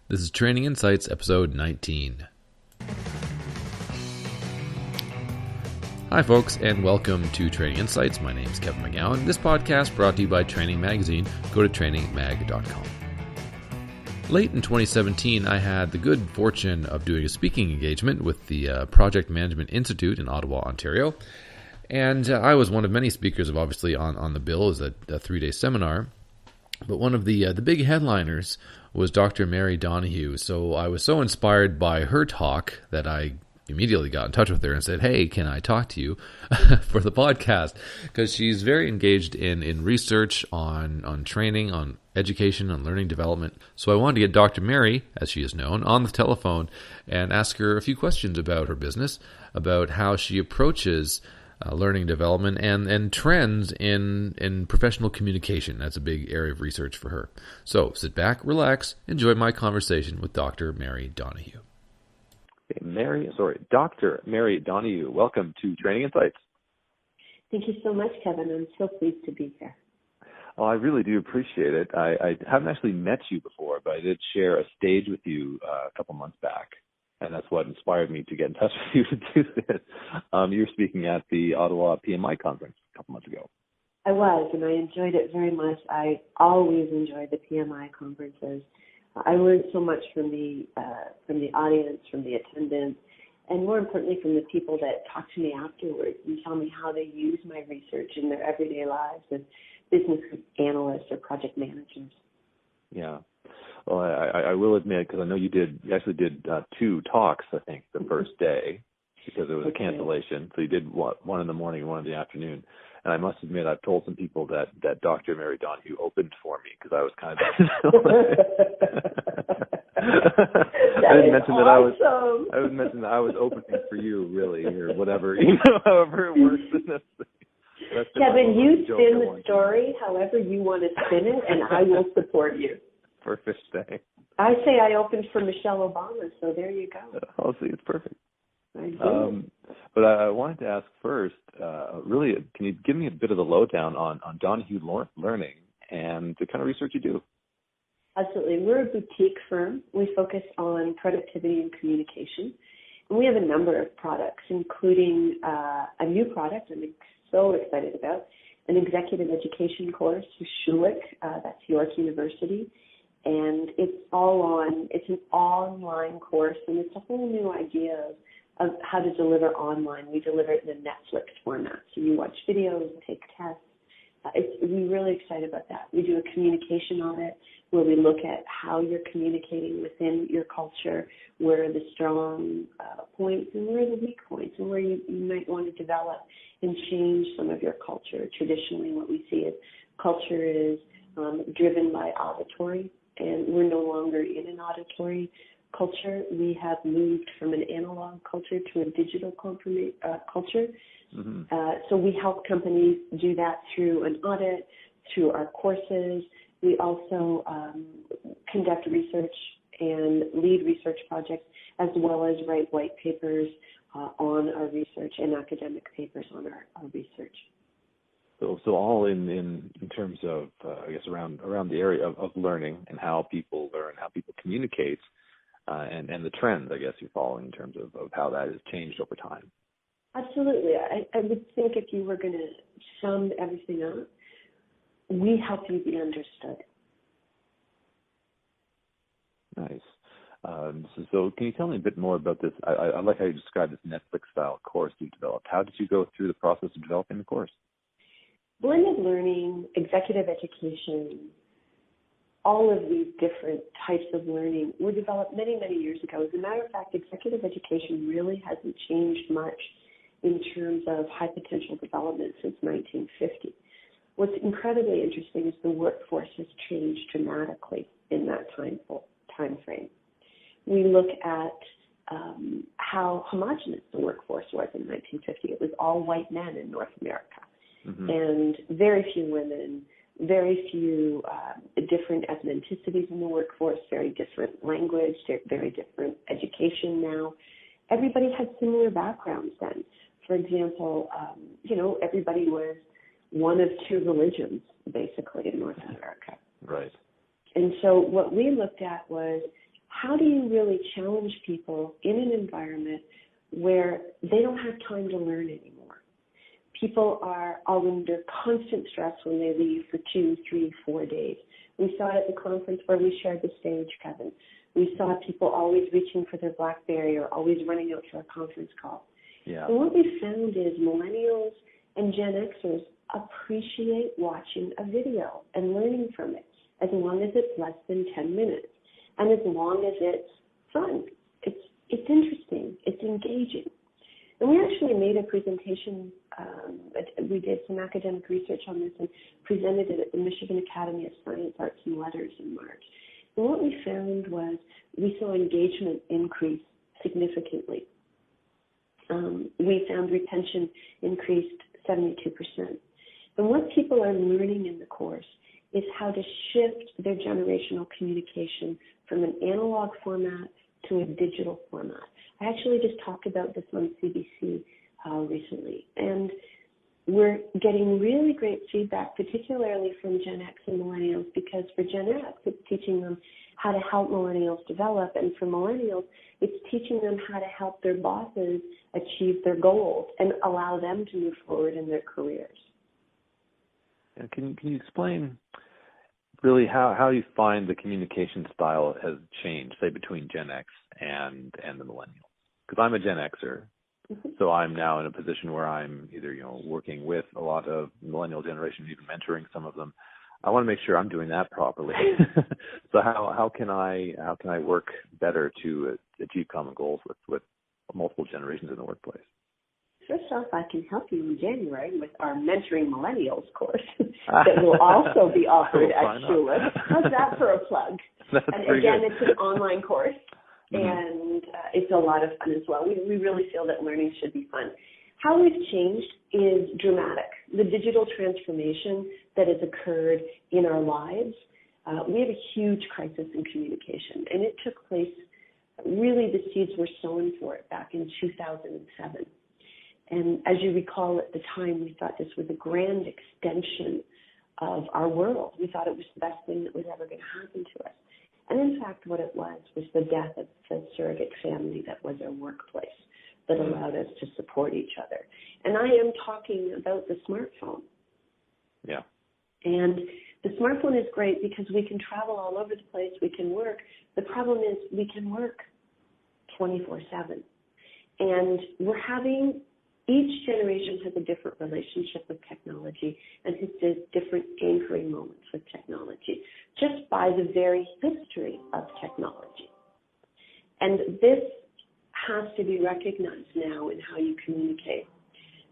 This is Training Insights, episode 19. Hi, folks, and welcome to Training Insights. My name is Kevin McGowan. This podcast brought to you by Training Magazine. Go to trainingmag.com. Late in 2017, I had the good fortune of doing a speaking engagement with the Project Management Institute in Ottawa, Ontario. And I was one of many speakers, obviously, on the bill as a 3-day seminar. But one of the big headliners was Dr. Mary Donohue. So I was so inspired by her talk that I immediately got in touch with her and said, hey, can I talk to you for the podcast? Because she's very engaged in research on training, on education, on learning development. So I wanted to get Dr. Mary, as she is known, on the telephone and ask her a few questions about her business, about how she approaches learning development and trends in professional communication. That's a big area of research for her. So sit back, relax, enjoy my conversation with Dr. Mary Donohue. Dr. Mary Donohue, welcome to Training Insights. Thank you so much, Kevin. I'm so pleased to be here. Oh, I really do appreciate it. I haven't actually met you before, but I did share a stage with you a couple months back. And that's what inspired me to get in touch with you to do this. You were speaking at the Ottawa PMI conference a couple months ago. I was, and I enjoyed it very much. I always enjoy the PMI conferences. I learned so much from the audience, from the attendants, and more importantly, from the people that talk to me afterwards and tell me how they use my research in their everyday lives as business analysts or project managers. Yeah. Well, I will admit, because I know you actually did 2 talks, I think, the first day, because it was a cancellation. So you did one in the morning and one in the afternoon. And I must admit, I've told some people that Dr. Mary Donohue opened for me because I was kind of. I didn't mention awesome. I didn't mention that I was opening for you, really, or whatever, however it works. Kevin, you spin the story however you want to spin it, and I will support you. Perfect thing. I say I opened for Michelle Obama, so there you go. Oh, see, it's perfect. I do. But I wanted to ask first, really, can you give me a bit of the lowdown on Donohue Learning and the kind of research you do? Absolutely. We're a boutique firm. We focus on productivity and communication. And we have a number of products, including a new product I'm so excited about, an executive education course through Schulich, that's York University. And it's an online course, and it's a whole new idea of how to deliver online. We deliver it in a Netflix format. So you watch videos, take tests. We're really excited about that. We do a communication audit where we look at how you're communicating within your culture, where are the strong points and where are the weak points, and where you might want to develop and change some of your culture. Traditionally, what we see is culture is driven by auditory, and we're no longer in an auditory culture. We have moved from an analog culture to a digital culture. Mm-hmm. So we help companies do that through an audit, through our courses. We also conduct research and lead research projects, as well as write white papers on our research and academic papers on our research. So all in terms of, I guess, around the area of learning and how people learn, how people communicate, and the trends, I guess, you're following in terms of how that has changed over time. Absolutely. I would think if you were going to sum everything up, we help you be understood. Nice. So can you tell me a bit more about this? I like how you described this Netflix-style course you developed. How did you go through the process of developing the course? Blended learning, executive education, all of these different types of learning were developed many, many years ago. As a matter of fact, executive education really hasn't changed much in terms of high potential development since 1950. What's incredibly interesting is the workforce has changed dramatically in that time frame. We look at how homogenous the workforce was in 1950. It was all white men in North America. Mm-hmm. And very few women, very few different ethnicities in the workforce, very different language, very different education now. Everybody had similar backgrounds then. For example, everybody was one of 2 religions, basically, in North America. Right. And so what we looked at was how do you really challenge people in an environment where they don't have time to learn anymore? People are under constant stress when they leave for 2, 3, 4 days. We saw it at the conference where we shared the stage, Kevin. We saw people always reaching for their BlackBerry or always running out for a conference call. Yeah. And what we found is millennials and Gen Xers appreciate watching a video and learning from it, as long as it's less than 10 minutes and as long as it's fun. It's interesting. It's engaging. And we actually made a presentation. We did some academic research on this and presented it at the Michigan Academy of Science, Arts, and Letters in March. And what we found was we saw engagement increase significantly. We found retention increased 72%. And what people are learning in the course is how to shift their generational communication from an analog format to a digital format. I actually just talked about this on CBC recently, and we're getting really great feedback, particularly from Gen X and millennials, because for Gen X, it's teaching them how to help millennials develop, and for millennials, it's teaching them how to help their bosses achieve their goals and allow them to move forward in their careers. And can you explain really how you find the communication style has changed, say, between Gen X and the millennials? Because I'm a Gen Xer, so I'm now in a position where I'm either working with a lot of millennial generation, even mentoring some of them. I want to make sure I'm doing that properly. So how can I work better to achieve common goals with multiple generations in the workplace? First off, I can help you in January with our Mentoring Millennials course that will also be offered at Schuler. How's that for a plug? That's and pretty again, good. It's an online course, and it's a lot of fun as well. We really feel that learning should be fun. How we've changed is dramatic. The digital transformation that has occurred in our lives, we have a huge crisis in communication, and it took place, really the seeds were sown for it back in 2007. And as you recall, at the time, we thought this was a grand extension of our world. We thought it was the best thing that was ever going to happen to us. And in fact, what it was the death of the surrogate family that was our workplace that allowed us to support each other. And I am talking about the smartphone. Yeah. And the smartphone is great because we can travel all over the place. We can work. The problem is we can work 24/7. And we're having... Each generation has a different relationship with technology and has different anchoring moments with technology, just by the very history of technology. And this has to be recognized now in how you communicate,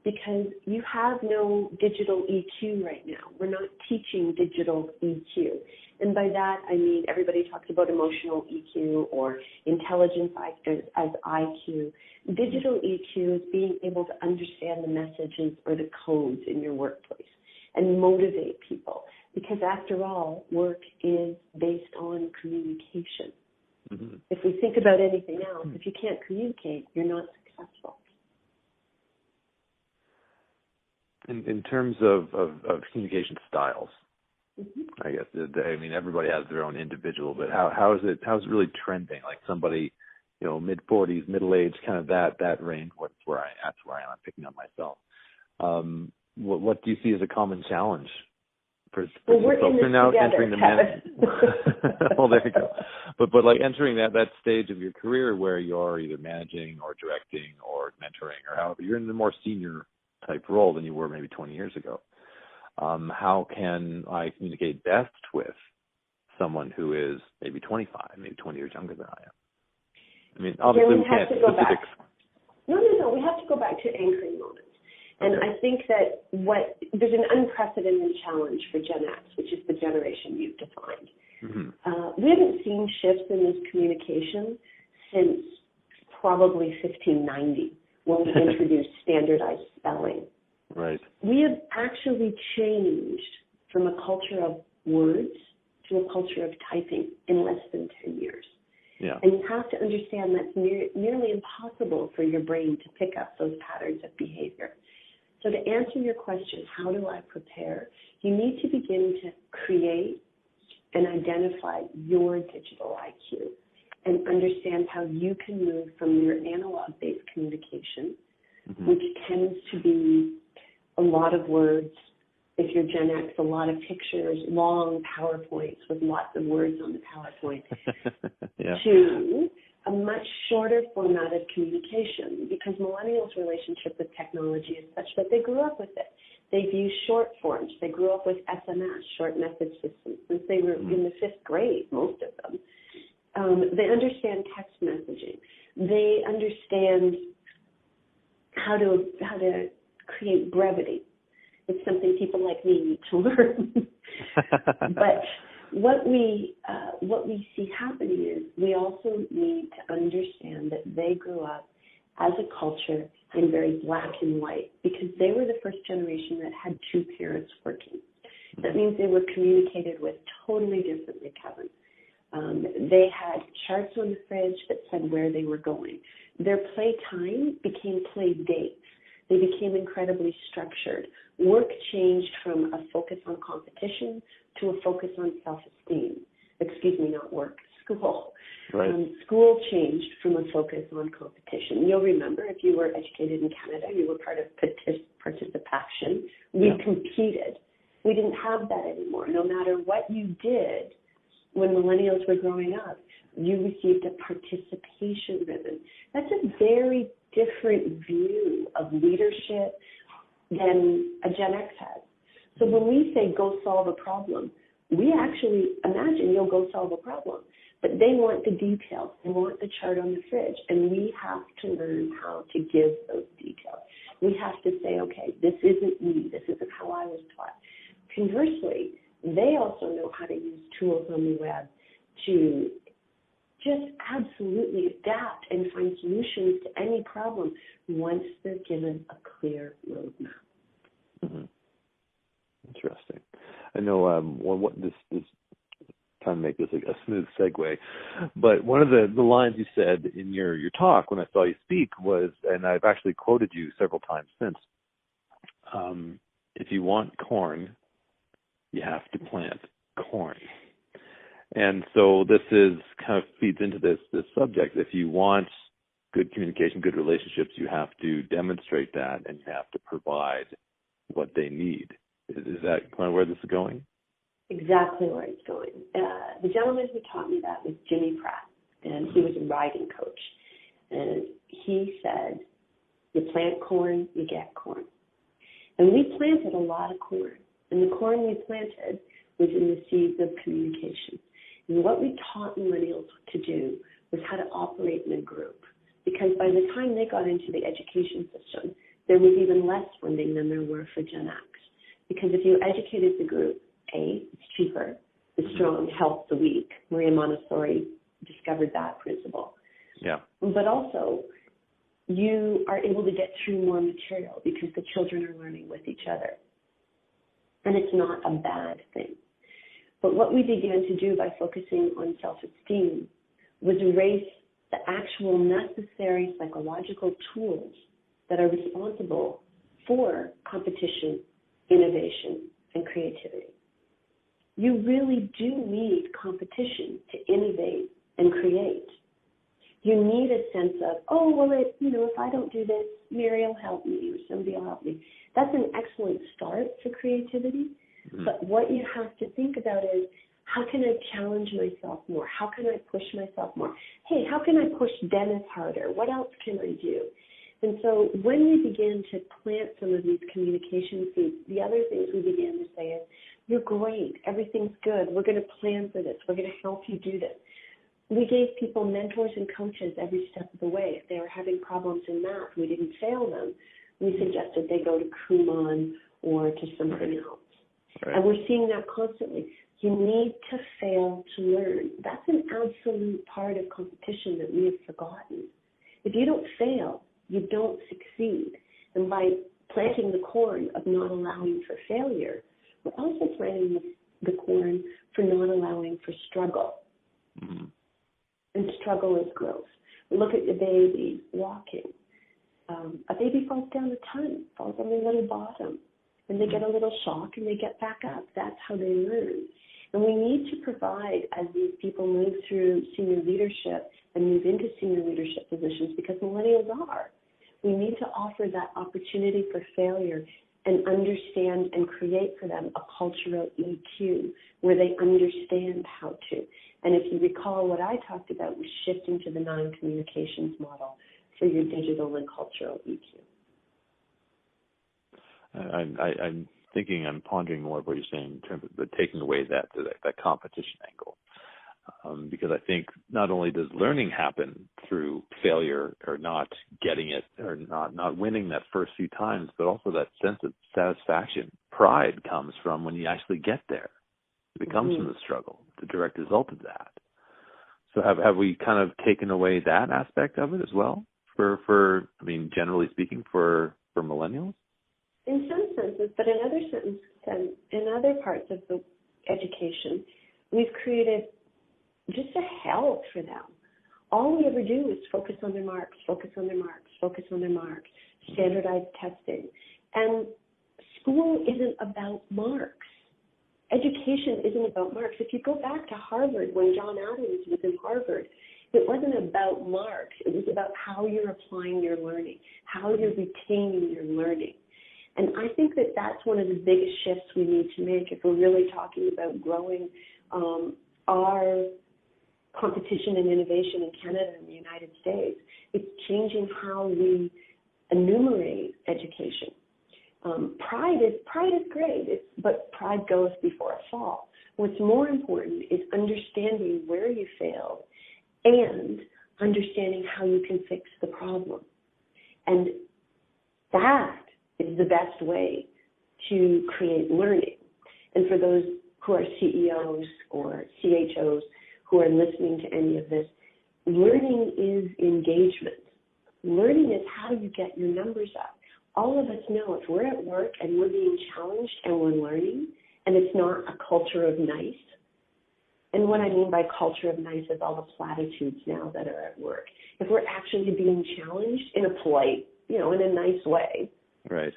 because you have no digital EQ right now. We're not teaching digital EQ. And by that, I mean everybody talks about emotional EQ or intelligence as IQ. Digital EQ is being able to understand the messages or the codes in your workplace and motivate people. Because after all, work is based on communication. Mm-hmm. If we think about anything else, if you can't communicate, you're not successful. In terms of communication styles, mm-hmm. I guess everybody has their own individual, but how's it really trending? Like somebody, mid-40s, middle-aged, kind of that range. That's where I am. I'm picking on myself. What do you see as a common challenge for we're folks who are now entering the well, there you go. But like entering that stage of your career where you're either managing or directing or mentoring or however, you're in a more senior type role than you were maybe 20 years ago. How can I communicate best with someone who is maybe 25, maybe 20 years younger than I am? I mean, obviously we can't specifics. No, we have to go back to anchoring moments. And I think that there's an unprecedented challenge for Gen X, which is the generation you've defined. Mm-hmm. We haven't seen shifts in this communication since probably 1590, when we introduced standardized spelling. Right. We have actually changed from a culture of words to a culture of typing in less than 10 years. Yeah. And you have to understand that's nearly impossible for your brain to pick up those patterns of behavior. So to answer your question, how do I prepare? You need to begin to create and identify your digital IQ. and understand how you can move from your analog-based communication, which tends to be a lot of words. If you're Gen X, a lot of pictures, long PowerPoints with lots of words on the PowerPoint, to a much shorter format of communication, because millennials' relationship with technology is such that they grew up with it. They've used short forms. They grew up with SMS, short message systems, since they were in the 5th grade, most of them. They understand text messaging. They understand how to create brevity. It's something people like me need to learn. But what we see happening is we also need to understand that they grew up as a culture in very black and white, because they were the first generation that had two parents working. That means they were communicated with totally differently, Kevin. They had charts on the fridge that said where they were going. Their playtime became play dates. They became incredibly structured. Work changed from a focus on competition to a focus on self-esteem. Excuse me, not work, school. Right. School changed from a focus on competition. You'll remember, if you were educated in Canada, you were part of participation. We competed. We didn't have that anymore. No matter what you did when millennials were growing up, you received a participation ribbon. That's a very different view of leadership than a Gen X has. So when we say go solve a problem, we actually imagine you'll go solve a problem. But they want the details. They want the chart on the fridge. And we have to learn how to give those details. We have to say, okay, this isn't me. This isn't how I was taught. Conversely, they also know how to use tools on the web to just absolutely adapt and find solutions to any problem once they're given a clear roadmap. Mm-hmm. Interesting. I know this trying to make this a smooth segue, but one of the lines you said in your talk when I saw you speak was, and I've actually quoted you several times since, if you want corn, you have to plant corn. And so this is kind of feeds into this subject. If you want good communication, good relationships, you have to demonstrate that, and you have to provide what they need. Is that kind of where this is going? Exactly where it's going. The gentleman who taught me that was Jimmy Pratt, and he was a riding coach. And he said, you plant corn, you get corn. And we planted a lot of corn. And the corn we planted was in the seeds of communication. And what we taught millennials to do was how to operate in a group. Because by the time they got into the education system, there was even less funding than there were for Gen X. Because if you educated the group, A, it's cheaper. The strong help the weak. Maria Montessori discovered that principle. Yeah. But also, you are able to get through more material because the children are learning with each other. And it's not a bad thing. But what we began to do by focusing on self-esteem was erase the actual necessary psychological tools that are responsible for competition, innovation, and creativity. You really do need competition to innovate and create. You need a sense of, if I don't do this, Mary will help me or somebody will help me. That's an excellent start for creativity. Mm-hmm. But what you have to think about is, how can I challenge myself more? How can I push myself more? Hey, how can I push Dennis harder? What else can I do? And so when we began to plant some of these communication seeds, the other things we began to say is, you're great. Everything's good. We're going to plan for this. We're going to help you do this. We gave people mentors and coaches every step of the way. If they were having problems in math, we didn't fail them. We suggested they go to Kumon or to something else. Right. And we're seeing that constantly. You need to fail to learn. That's an absolute part of competition that we have forgotten. If you don't fail, you don't succeed. And by planting the corn of not allowing for failure, we're also planting the corn for not allowing for struggle. Mm-hmm. And struggle is growth. Look at the baby walking. A baby falls down a ton, falls on their little bottom, and they get a little shock and they get back up. That's how they learn. And we need to provide, as these people move through senior leadership and move into senior leadership positions, because millennials are, we need to offer that opportunity for failure and understand and create for them a cultural EQ where they understand how to. And if you recall, what I talked about was shifting to the 9 communications model for your digital and cultural EQ. I'm thinking, I'm pondering more of what you're saying in terms of the taking away that competition angle. Because I think not only does learning happen through failure or not getting it or not winning that first few times, but also that sense of satisfaction, pride comes from when you actually get there. It comes from the struggle, the direct result of that. So have we kind of taken away that aspect of it as well for I mean, generally speaking, for millennials? In some senses, but in other parts of the education, we've created just a hell for them. All we ever do is focus on their marks, standardized testing. And school isn't about marks. Education isn't about marks. If you go back to Harvard, when John Adams was in Harvard, it wasn't about marks. It was about how you're applying your learning, how you're retaining your learning. And I think that that's one of the biggest shifts we need to make if we're really talking about growing our competition and innovation in Canada and the United States. It's changing how we enumerate education. Pride is great, but pride goes before a fall. What's more important is understanding where you failed and understanding how you can fix the problem. And that is the best way to create learning. And for those who are CEOs or CHOs who are listening to any of this, learning is engagement. Learning is how you get your numbers up. All of us know if we're at work and we're being challenged and we're learning, and it's not a culture of nice. And what I mean by culture of nice is all the platitudes now that are at work. If we're actually being challenged in a polite, in a nice way, right,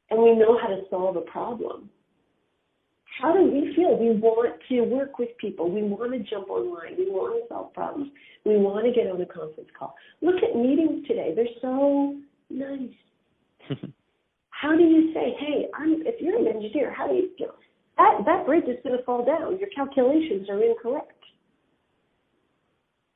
and we know how to solve a problem, how do we feel? We want to work with people. We want to jump online. We want to solve problems. We want to get on a conference call. Look at meetings today. They're so nice. How do you say, hey, if you're an engineer, how do you feel? That bridge is going to fall down. Your calculations are incorrect.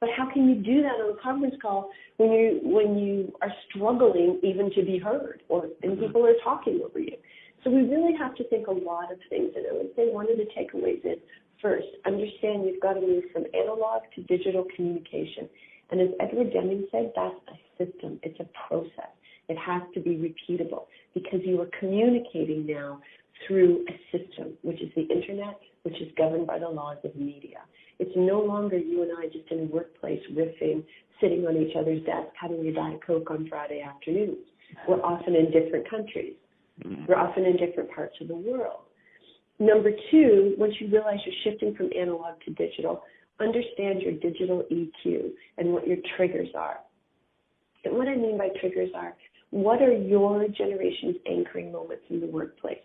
But how can you do that on a conference call when you are struggling even to be heard and people are talking over you? So we really have to think a lot of things. And I would say one of the takeaways is, first, understand you've got to move from analog to digital communication. And as Edward Deming said, that's a system. It's a process. It has to be repeatable because you are communicating now through a system, which is the internet, which is governed by the laws of media. It's no longer you and I just in a workplace riffing, sitting on each other's desks, having a Diet Coke on Friday afternoons. We're often in different countries. We're often in different parts of the world. Number two, once you realize you're shifting from analog to digital, understand your digital EQ and what your triggers are. And what I mean by triggers are, what are your generation's anchoring moments in the workplace?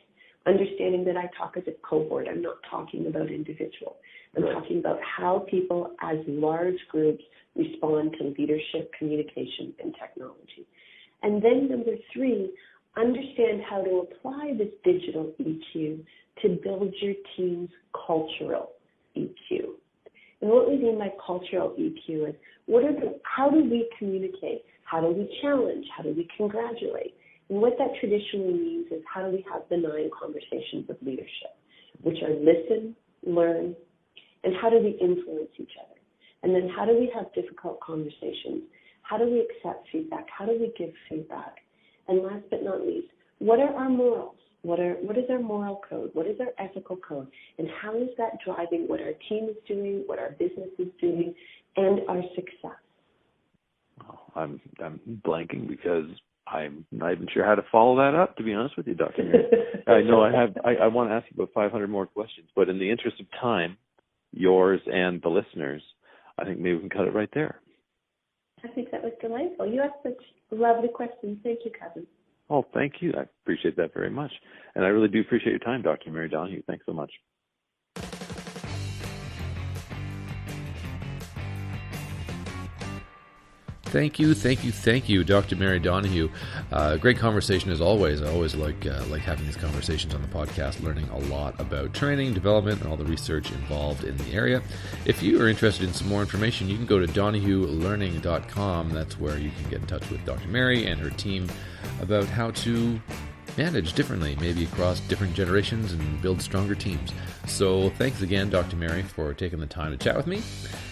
Understanding that I talk as a cohort. I'm not talking about individuals. I'm talking about how people as large groups respond to leadership, communication, and technology. And then number three, understand how to apply this digital EQ to build your team's cultural EQ. And what we mean by cultural EQ is how do we communicate? How do we challenge? How do we congratulate? And what that traditionally means is how do we have the 9 conversations of leadership, which are listen, learn, and how do we influence each other? And then how do we have difficult conversations? How do we accept feedback? How do we give feedback? And last but not least, what are our morals? What is our moral code? What is our ethical code? And how is that driving what our team is doing, what our business is doing, and our success? Oh, I'm blanking because I'm not even sure how to follow that up, to be honest with you, Dr. Mary. I know I want to ask you about 500 more questions, but in the interest of time, yours and the listeners, I think maybe we can cut it right there. I think that was delightful. You asked such lovely questions. Thank you, Kevin. Oh, thank you. I appreciate that very much. And I really do appreciate your time, Dr. Mary Donohue. Thanks so much. Thank you, Dr. Mary Donohue. Great conversation as always. I always like having these conversations on the podcast, learning a lot about training, development, and all the research involved in the area. If you are interested in some more information, you can go to donohuelearning.com. That's where you can get in touch with Dr. Mary and her team about how to manage differently, maybe across different generations, and build stronger teams. So thanks again, Dr. Mary, for taking the time to chat with me.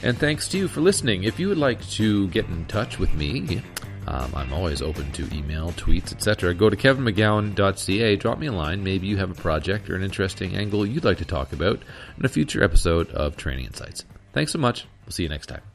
And thanks to you for listening. If you would like to get in touch with me, I'm always open to email, tweets, etc. Go to kevinmcgowan.ca, drop me a line. Maybe you have a project or an interesting angle you'd like to talk about in a future episode of Training Insights. Thanks so much. We'll see you next time.